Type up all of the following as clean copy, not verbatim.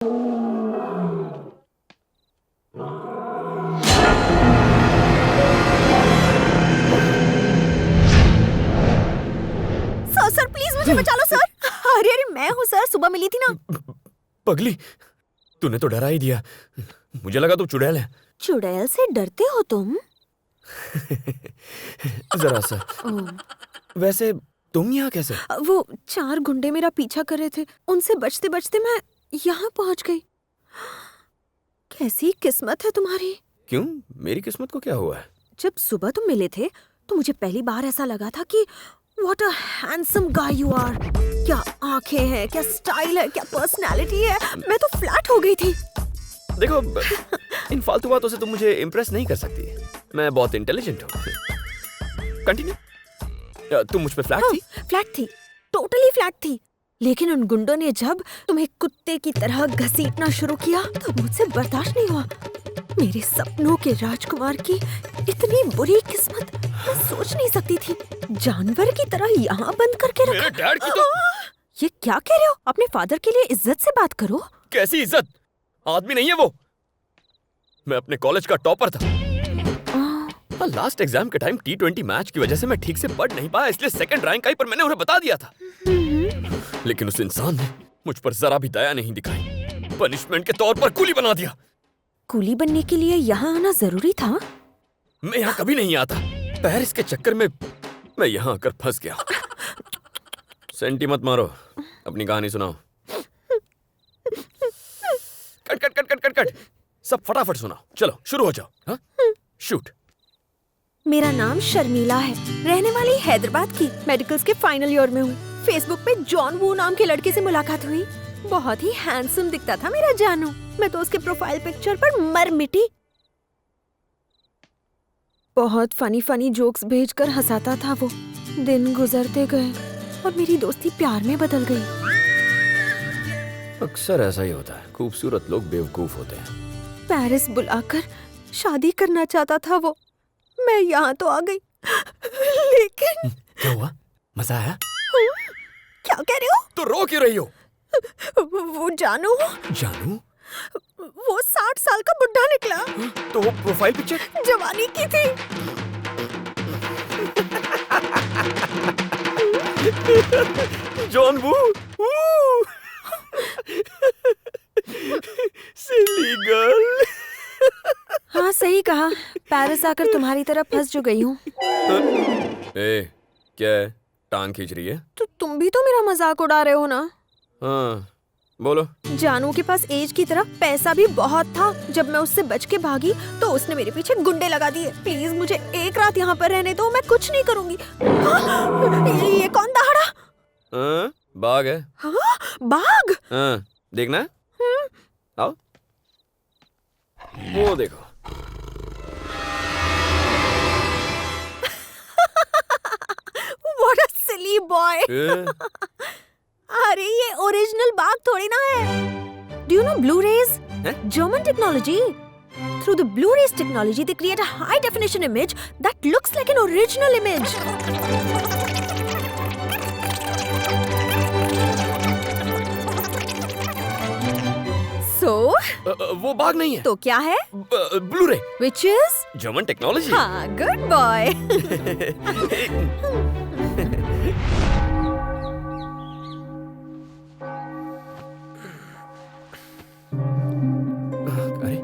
Sir please मुझे बचा लो sir. अरे अरे मैं हूँ सर, सुबह मिली थी ना। पगली, तूने तो डरा ही दिया। मुझे लगा तू चुड़ैल है। चुड़ैल से डरते हो तुम? जरा सा। वैसे तुम यहाँ कैसे? वो 4 गुंडे मेरा पीछा कर रहे थे, उनसे बचते बचते मैं यहाँ पहुँच गई। कैसी किस्मत है तुम्हारी। क्यों, मेरी किस्मत को क्या हुआ है? जब सुबह तुम मिले थे तो मुझे पहली बार ऐसा लगा था कि what a handsome guy you are. क्या आंखें हैं, क्या स्टाइल है, क्या पर्सनालिटी है। मैं तो फ्लैट हो गई थी। देखो, इन फालतू बातों से तुम मुझे इम्प्रेस नहीं कर सकती। मैं बहुत इंटेलिजेंट हूँ। कंटिन्यू। तुम मुझ पे फ्लैट थी? फ्लैट थी, टोटली फ्लैट थी। लेकिन उन गुंडों ने जब तुम्हें कुत्ते की तरह घसीटना शुरू किया तो मुझसे बर्दाश्त नहीं हुआ। मेरे सपनों के राजकुमार की इतनी बुरी किस्मत मैं सोच नहीं सकती थी। जानवर की तरह यहाँ बंद करके रखा। मेरे डैड की तो... ये क्या कह रहे हो? अपने फादर के लिए इज्जत से बात करो। कैसी इज्जत? आदमी नहीं है वो। मैं अपने कॉलेज का टॉपर था। लास्ट एग्जाम के टाइम T20 मैच की वजह से मैं ठीक से पढ़ नहीं पाया, इसलिए सेकंड रैंक आई, पर मैंने उन्हें बता दिया था। लेकिन उस इंसान ने मुझ पर जरा भी दया नहीं दिखाई। पनिशमेंट के तौर पर कूली बना दिया। कूली बनने के लिए यहाँ आना जरूरी था? मैं यहाँ कभी नहीं आता। पेरिस के चक्कर में मैं यहाँ आकर फंस गया। सेंटी मत मारो, अपनी कहानी सुनाओ। Cut cut cut cut cut cut, सब फटाफट सुनाओ। चलो शुरू हो जाओ। हाँ, शूट। मेरा नाम शर्मिला है, रहने वाली हैदराबाद की। मेडिकल्स के फाइनल ईयर में हूँ। फेसबुक पे जॉन वू नाम के लड़के से मुलाकात हुई। बहुत ही हैंडसम दिखता था मेरा जानू। मैं तो उसके प्रोफाइल पिक्चर पर मर मिटी। बहुत फनी फनी जोक्स भेजकर हंसाता था वो। दिन गुजरते गए और मेरी दोस्ती प्यार में बदल गई। अक्सर ऐसा ही होता है, खूबसूरत लोग बेवकूफ होते हैं। पेरिस बुलाकर शादी करना चाहता था वो। मैं यहाँ तो आ गई, लेकिन क्या हुआ? मजा आया? क्या कह रहे हो? तो रो क्यों रही हो? वो जानू वो 60 साल का बुढ़ा निकला। तो वो प्रोफाइल पिक्चर जवानी की थी। John Woo. Silly girl. हाँ सही कहा, पेरिस आकर तुम्हारी तरह फंस जो गई हूँ। ए, क्या है? टांग खींच रही है? तो तुम भी तो मेरा मजाक उड़ा रहे हो ना? हाँ, बोलो। जानू के पास एज की तरह पैसा भी बहुत था। जब मैं उससे बच के भागी तो उसने मेरे पीछे गुंडे लगा दिए। प्लीज मुझे एक रात यहाँ पर रहने दो, मैं कुछ नहीं करूँगी। ये कौन दहाड़ा? हाँ, बाघ है। हाँ, बाघ? हाँ, देखना है? आओ, वो देखो। What a silly boy! अरे ये ओरिजिनल बाघ थोड़ी ना है। Do you know Blu-rays? German technology. Through the Blu-rays technology, they create a high-definition image that looks like an original image. So? वो बाघ नहीं है। तो क्या है? Blu-ray. Which is? German technology. हाँ, good boy. अरे,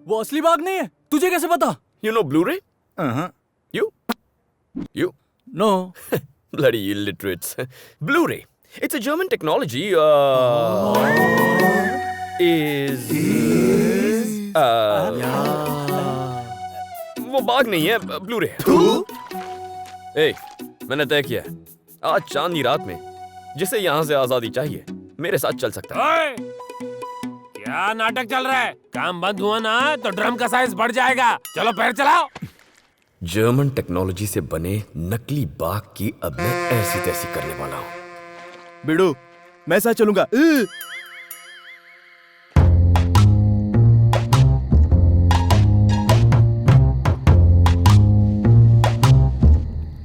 वो असली बाघ नहीं है, तुझे कैसे पता? You know Blu-ray? You? No. Bloody illiterates. Blu-ray. It's a German technology. वो बाघ नहीं है, ब्लू-रे है। मैंने तय किया है, आज चांदनी रात में जिसे यहाँ से आजादी चाहिए मेरे साथ चल सकता है। क्या नाटक चल रहा है? काम बंद हुआ ना तो ड्रम का साइज बढ़ जाएगा। चलो पैर चलाओ। जर्मन टेक्नोलॉजी से बने नकली बाघ की अब मैं ऐसी तैसी करने वाला हूँ। बिडू, मैं साथ चलूंगा।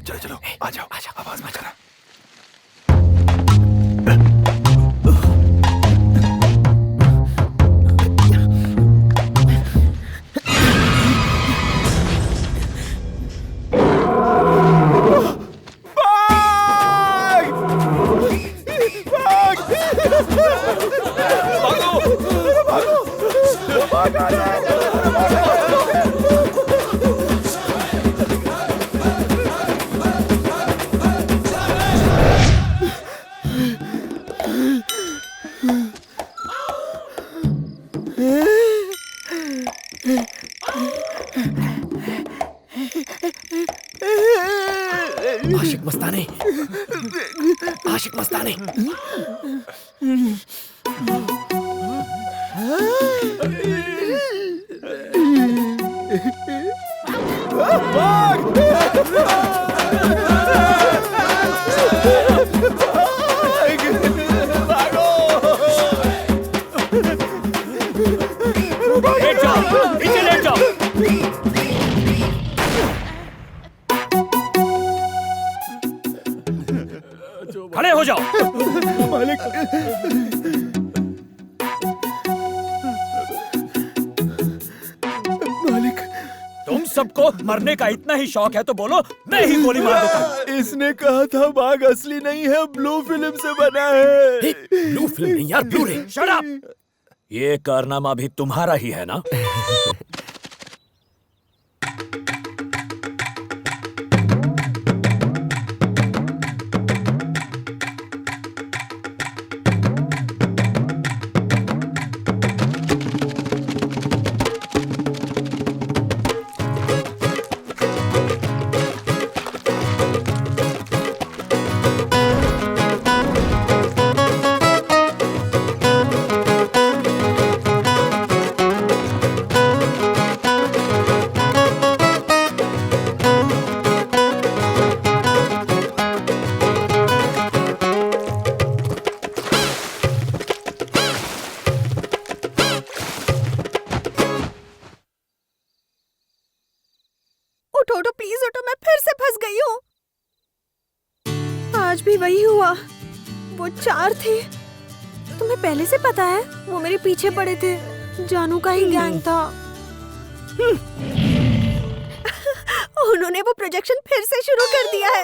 चलो चलो, आ जाओ आ जाओ। मस्तानी, आशिक मस्तानी। लेट जाओ, नीचे लेट जाओ। खड़े हो जाओ। मालिक, मालिक, तुम सबको मरने का इतना ही शौक है तो बोलो, मैं ही गोली मार दूंगा। इसने कहा था बाघ असली नहीं है, ब्लू फिल्म से बना है। ब्लू फिल्म नहीं यार, ब्लू रे। Shut up! ये कारनामा भी तुम्हारा ही है ना? उठो उठो प्लीज उठो, मैं फिर से फंस गई हूँ। आज भी वही हुआ, वो 4 थे। तुम्हें पहले से पता है वो मेरे पीछे पड़े थे, जानू का ही गैंग था। उन्होंने वो प्रोजेक्शन फिर से शुरू कर दिया है।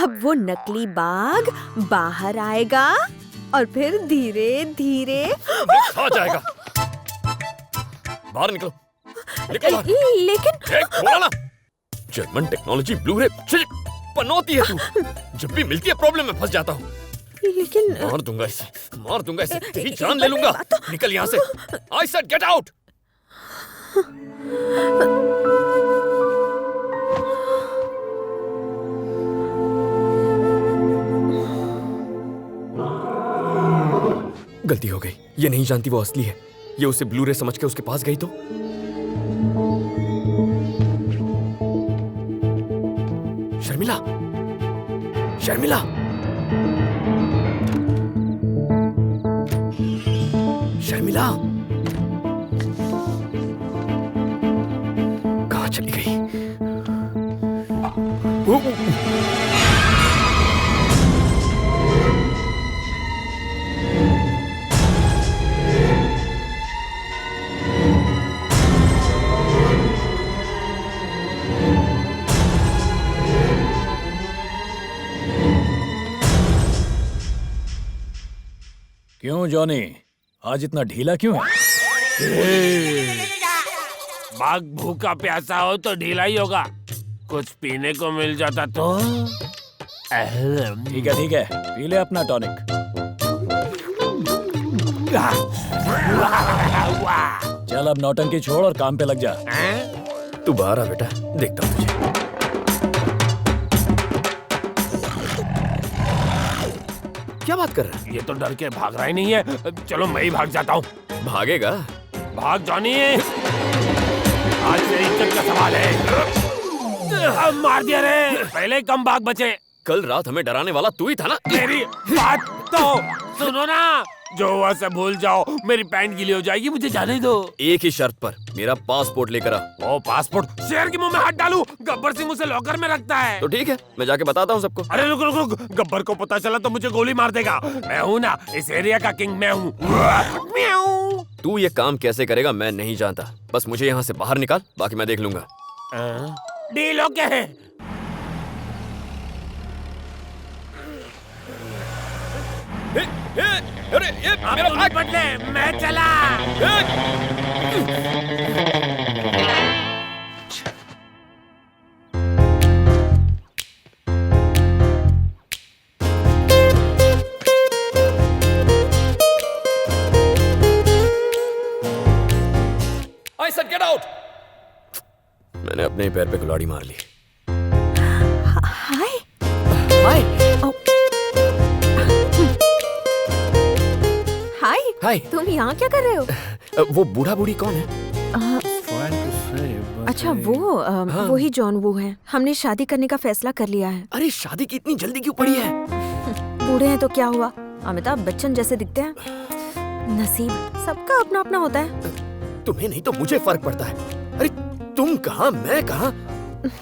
अब वो नकली बाघ बाहर आएगा और फिर धीरे धीरे खा जाएगा। बाहर निकलो, निकलो बाहर। लेकिन बोला ना, जर्मन टेक्नोलॉजी ब्लू रे पनौती है तू। जब भी मिलती है प्रॉब्लम में फंस जाता हूँ। लेकिन मार दूंगा इसे, तेरी जान ले लूंगा। निकल यहाँ से। I said get out. गलती हो गई, ये नहीं जानती वो असली है। ये उसे ब्लू रे समझ के उसके पास गई तो। शर्मिला, शर्मिला, शर्मिला, कहाँ चली गई? क्यों जॉनी, आज इतना ढीला क्यों है? बाघ भूखा प्यासा हो तो ढीला ही होगा। कुछ पीने को मिल जाता तो। ठीक है, पी ले अपना टॉनिक। चल अब नौटंकी छोड़ और काम पे लग जा। तू बाहर आ बेटा, देखता हूँ तुझे। क्या बात कर रहा है? ये तो डर के भाग रहा ही नहीं है। चलो मैं ही भाग जाता हूँ। भागेगा? भाग जॉनी, आज मेरी इज्जत का सवाल है। अब मार दिया रे, पहले कम भाग बचे। कल रात हमें डराने वाला तू ही था ना? मेरी बात तो सुनो ना। जो हुआ सब भूल जाओ, मेरी पैंट गीली हो जाएगी, मुझे जाने दो। एक ही शर्त पर, मेरा पासपोर्ट लेकर आ। ओ पासपोर्ट? शेर के मुंह में हाथ डालूं? गब्बर सिंह उसे लॉकर में रखता है। तो ठीक है, मैं जाके बताता हूँ सबको। अरे रुक रुक रुक, गब्बर को पता चला तो मुझे गोली मार देगा। मैं हूँ ना, इस एरिया का किंग मैं हूँ। म्याऊं। तू ये काम कैसे करेगा मैं नहीं जानता, बस मुझे यहाँ से बाहर निकाल, बाकी मैं देख लूंगा। डील ओके है। अरे ये मेरा बैग! बदले मैं चला। I said get out! मैंने अपने ही पैर पे कुल्हाड़ी मार ली। हाय हाय हाय। तुम यहाँ क्या कर रहे हो? वो बूढ़ा बूढ़ी कौन है? अच्छा वो ही जॉन वू है। हमने शादी करने का फैसला कर लिया है। अरे शादी की इतनी जल्दी क्यों पड़ी है? बूढ़े हैं तो क्या हुआ, अमिताभ बच्चन जैसे दिखते हैं। नसीब सबका अपना अपना होता है। तुम्हें नहीं तो मुझे फर्क पड़ता है। अरे तुम कहाँ, मैं कहाँ,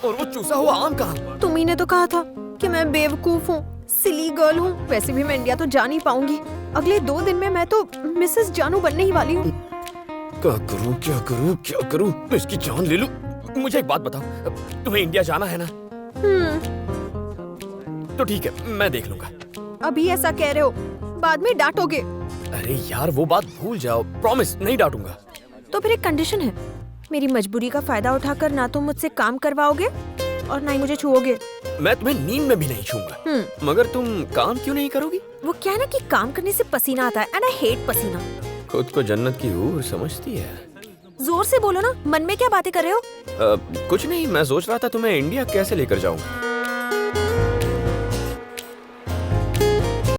और वो चूसा हुआ आम कहाँ? तुम्ही ने तो कहा था कि मैं बेवकूफ हूँ, सिली गर्ल हूँ। वैसे भी मैं इंडिया तो जा नहीं पाऊंगी। अगले 2 दिन में मैं तो मिसेस जानू बनने ही वाली हूँ। क्या करूँ क्या करूँ क्या करूँ? मैं इसकी जान ले लूं? मुझे एक बात बताओ, तुम्हें इंडिया जाना है ना? तो ठीक है, मैं देख लूंगा। अभी ऐसा कह रहे हो, बाद में डांटोगे। अरे यार वो बात भूल जाओ, प्रॉमिस नहीं डांटूंगा। तो फिर एक कंडीशन है, मेरी मजबूरी का फायदा उठाकर ना तुम मुझसे काम करवाओगे और ना ही मुझे छुओगे। मैं तुम्हें नींद में भी नहीं छूंगा। मगर तुम काम क्यों नहीं करोगी? वो क्या है ना कि काम करने से पसीना आता है एंड आई हेट पसीना। खुद को जन्नत की हूर समझती है। जोर से बोलो ना, मन में क्या बातें कर रहे हो? कुछ नहीं, मैं सोच रहा था तुम्हें इंडिया कैसे लेकर जाऊं।